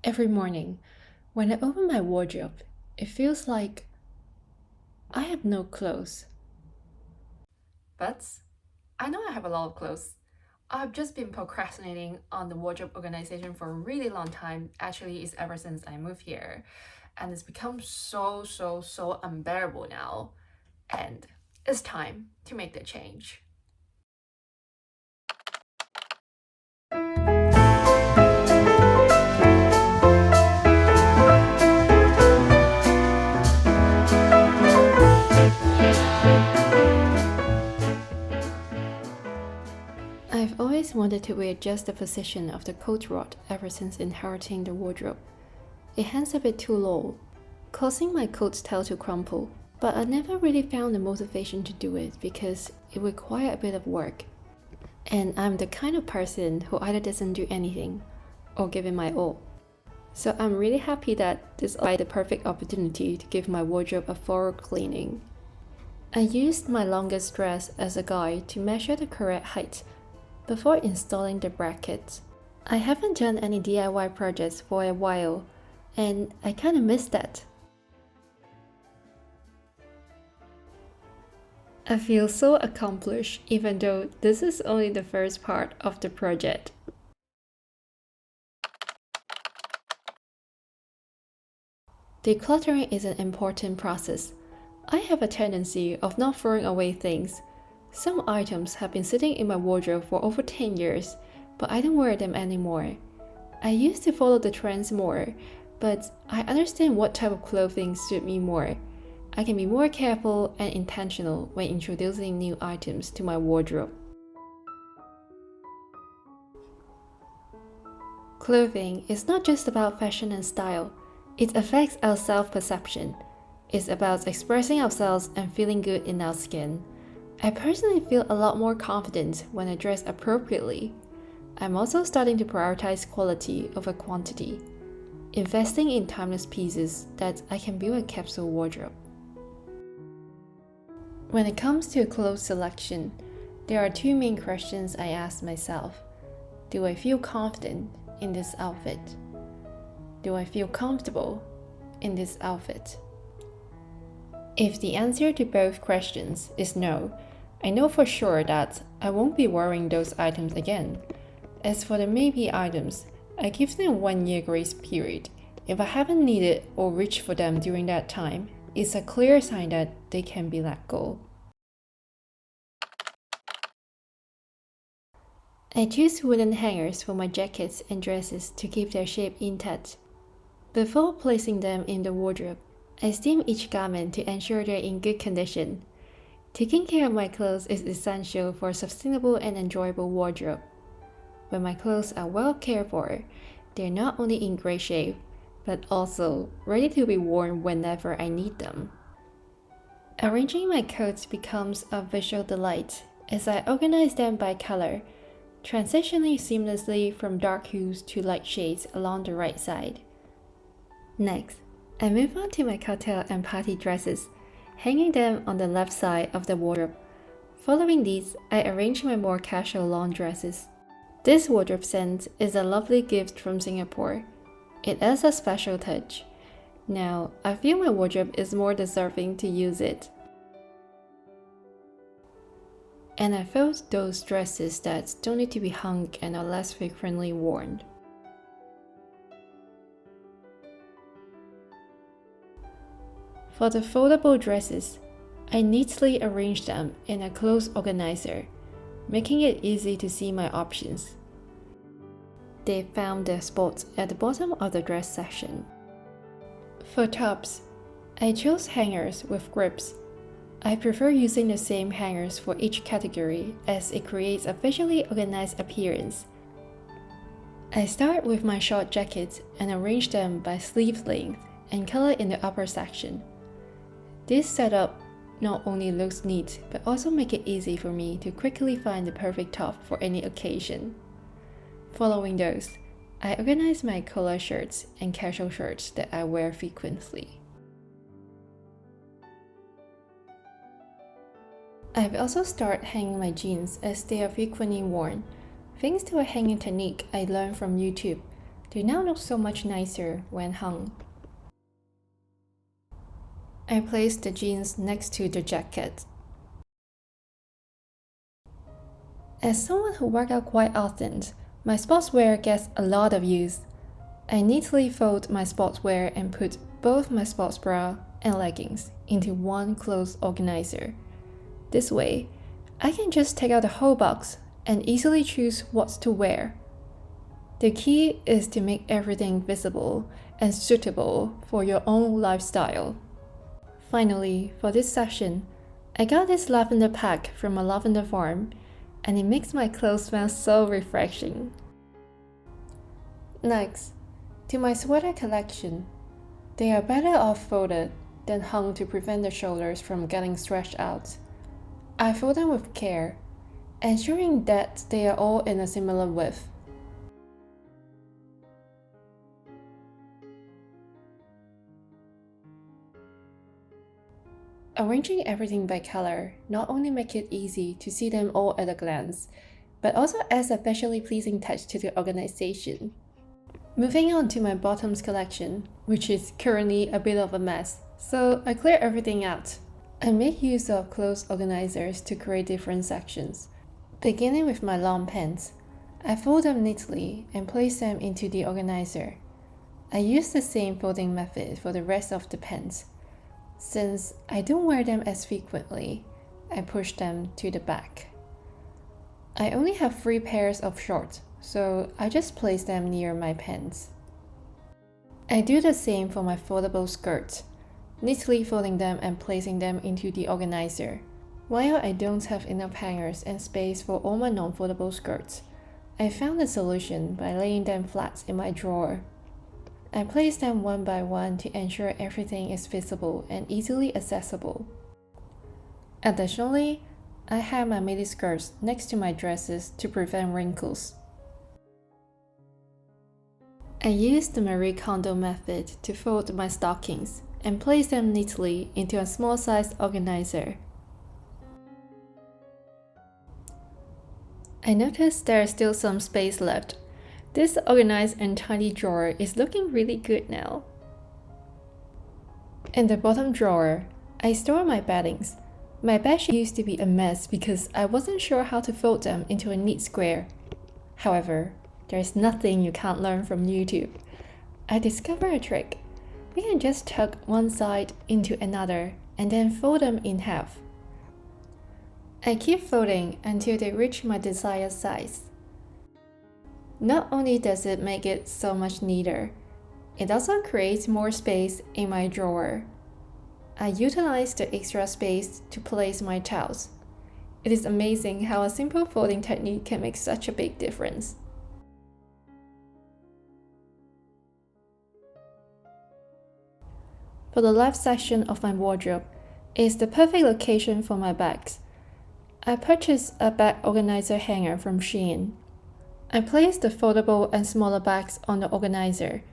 Every morning, when I open my wardrobe, it feels like I have no clothes. But I know I have a lot of clothes. I've just been procrastinating on the wardrobe organization for a really long time. Actually, it's ever since I moved here. And it's become so unbearable now. And it's time to make the change. I've always wanted to readjust the position of the coat rod ever since inheriting the wardrobe. It hangs a bit too low, causing my coat's tail to crumple, but I never really found the motivation to do it because it required a bit of work. And I'm the kind of person who either doesn't do anything or give it my all. So I'm really happy that this is the perfect opportunity to give my wardrobe a thorough cleaning. I used my longest dress as a guide to measure the correct height before installing the brackets. I haven't done any DIY projects for a while, and I kinda miss that. I feel so accomplished even though this is only the first part of the project. Decluttering is an important process. I have a tendency of not throwing away things. Some items have been sitting in my wardrobe for over 10 years, but I don't wear them anymore. I used to follow the trends more, but I understand what type of clothing suit me more. I can be more careful and intentional when introducing new items to my wardrobe. Clothing is not just about fashion and style, it affects our self-perception. It's about expressing ourselves and feeling good in our skin. I personally feel a lot more confident when I dress appropriately. I'm also starting to prioritize quality over quantity, investing in timeless pieces that I can build a capsule wardrobe. When it comes to clothes selection, there are two main questions I ask myself. Do I feel confident in this outfit? Do I feel comfortable in this outfit? If the answer to both questions is no, I know for sure that I won't be wearing those items again. As for the maybe items, I give them a 1-year grace period. If I haven't needed or reached for them during that time, it's a clear sign that they can be let go. I choose wooden hangers for my jackets and dresses to keep their shape intact. Before placing them in the wardrobe, I steam each garment to ensure they're in good condition. Taking care of my clothes is essential for a sustainable and enjoyable wardrobe. When my clothes are well cared for, they're not only in great shape, but also ready to be worn whenever I need them. Arranging my coats becomes a visual delight as I organize them by color, transitioning seamlessly from dark hues to light shades along the right side. Next, I move on to my cocktail and party dresses, hanging them on the left side of the wardrobe. Following these, I arrange my more casual long dresses. This wardrobe scent is a lovely gift from Singapore. It adds a special touch. Now, I feel my wardrobe is more deserving to use it. And I fold those dresses that don't need to be hung and are less frequently worn. For the foldable dresses, I neatly arrange them in a clothes organizer, making it easy to see my options. They found their spots at the bottom of the dress section. For tops, I chose hangers with grips. I prefer using the same hangers for each category as it creates a visually organized appearance. I start with my short jackets and arrange them by sleeve length and color in the upper section. This setup not only looks neat but also makes it easy for me to quickly find the perfect top for any occasion. Following those, I organize my collar shirts and casual shirts that I wear frequently. I've also started hanging my jeans as they are frequently worn. Thanks to a hanging technique I learned from YouTube, They now look so much nicer when hung. I placed the jeans next to the jacket. As someone who works out quite often, my sportswear gets a lot of use. I neatly fold my sportswear and put both my sports bra and leggings into one clothes organizer. This way, I can just take out the whole box and easily choose what to wear. The key is to make everything visible and suitable for your own lifestyle. Finally, for this session, I got this lavender pack from a lavender farm, and it makes my clothes smell so refreshing. Next, to my sweater collection. They are better off folded than hung to prevent the shoulders from getting stretched out. I fold them with care, ensuring that they are all in a similar width. Arranging everything by color not only makes it easy to see them all at a glance, but also adds a visually pleasing touch to the organization. Moving on to my bottoms collection, which is currently a bit of a mess, so I clear everything out. I make use of clothes organizers to create different sections. Beginning with my long pants, I fold them neatly and place them into the organizer. I use the same folding method for the rest of the pants. Since I don't wear them as frequently, I push them to the back. I only have 3 pairs of shorts, so I just place them near my pants. I do the same for my foldable skirts, neatly folding them and placing them into the organizer. While I don't have enough hangers and space for all my non-foldable skirts, I found a solution by laying them flat in my drawer. I place them one by one to ensure everything is visible and easily accessible. Additionally, I have my midi skirts next to my dresses to prevent wrinkles. I use the Marie Kondo method to fold my stockings and place them neatly into a small size organizer. I noticed there is still some space left. This organized and tidy drawer is looking really good now. In the bottom drawer, I store my beddings. My bedsheets used to be a mess because I wasn't sure how to fold them into a neat square. However, there's nothing you can't learn from YouTube. I discovered a trick. We can just tuck one side into another and then fold them in half. I keep folding until they reach my desired size. Not only does it make it so much neater, it also creates more space in my drawer. I utilize the extra space to place my towels. It is amazing how a simple folding technique can make such a big difference. For the left section of my wardrobe is the perfect location for my bags. I purchased a bag organizer hanger from Shein. I placed the foldable and smaller bags on the organizer,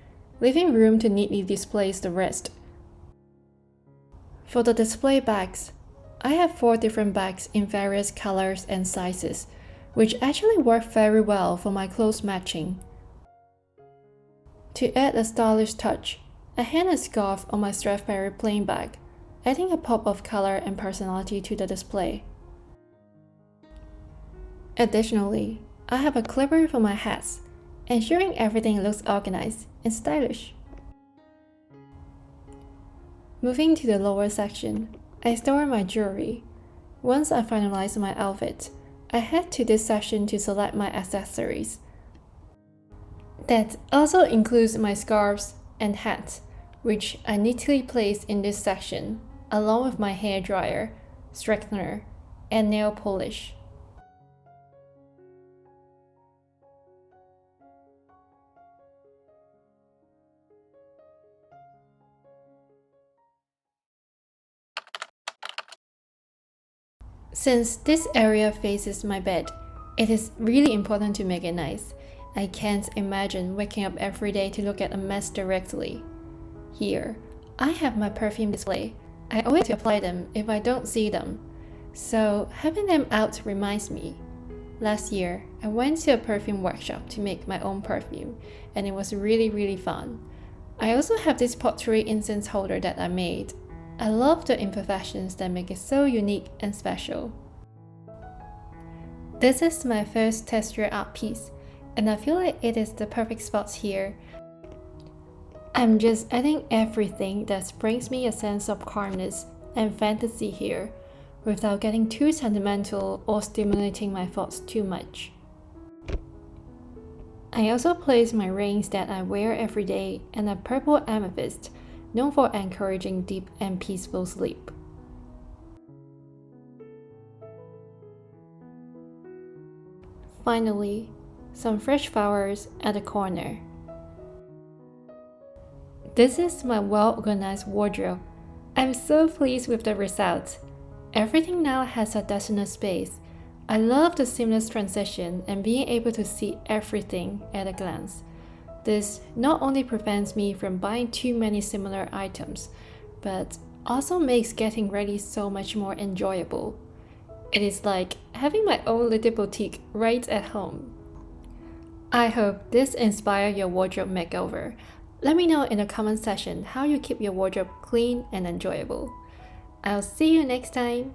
leaving room to neatly display the rest. For the display bags, I have 4 different bags in various colors and sizes, which actually work very well for my clothes matching. To add a stylish touch, I hang a scarf on my Strawberry plain bag, adding a pop of color and personality to the display. Additionally, I have a clipper for my hats, ensuring everything looks organized and stylish. Moving to the lower section, I store my jewelry. Once I finalize my outfit, I head to this section to select my accessories. That also includes my scarves and hats, which I neatly place in this section, along with my hair dryer, straightener, and nail polish. Since this area faces my bed, it is really important to make it nice. I can't imagine waking up every day to look at a mess directly. Here, I have my perfume display. I always apply them if I don't see them, so having them out reminds me. Last year, I went to a perfume workshop to make my own perfume, and it was really fun. I also have this pottery incense holder that I made. I love the imperfections that make it so unique and special. This is my first texture art piece, and I feel like it is the perfect spot here. I'm just adding everything that brings me a sense of calmness and fantasy here, without getting too sentimental or stimulating my thoughts too much. I also place my rings that I wear every day and a purple amethyst, known for encouraging deep and peaceful sleep. Finally, some fresh flowers at the corner. This is my well-organized wardrobe. I'm so pleased with the result. Everything now has a designated space. I love the seamless transition and being able to see everything at a glance. This not only prevents me from buying too many similar items, but also makes getting ready so much more enjoyable. It is like having my own little boutique right at home. I hope this inspires your wardrobe makeover. Let me know in the comment section how you keep your wardrobe clean and enjoyable. I'll see you next time.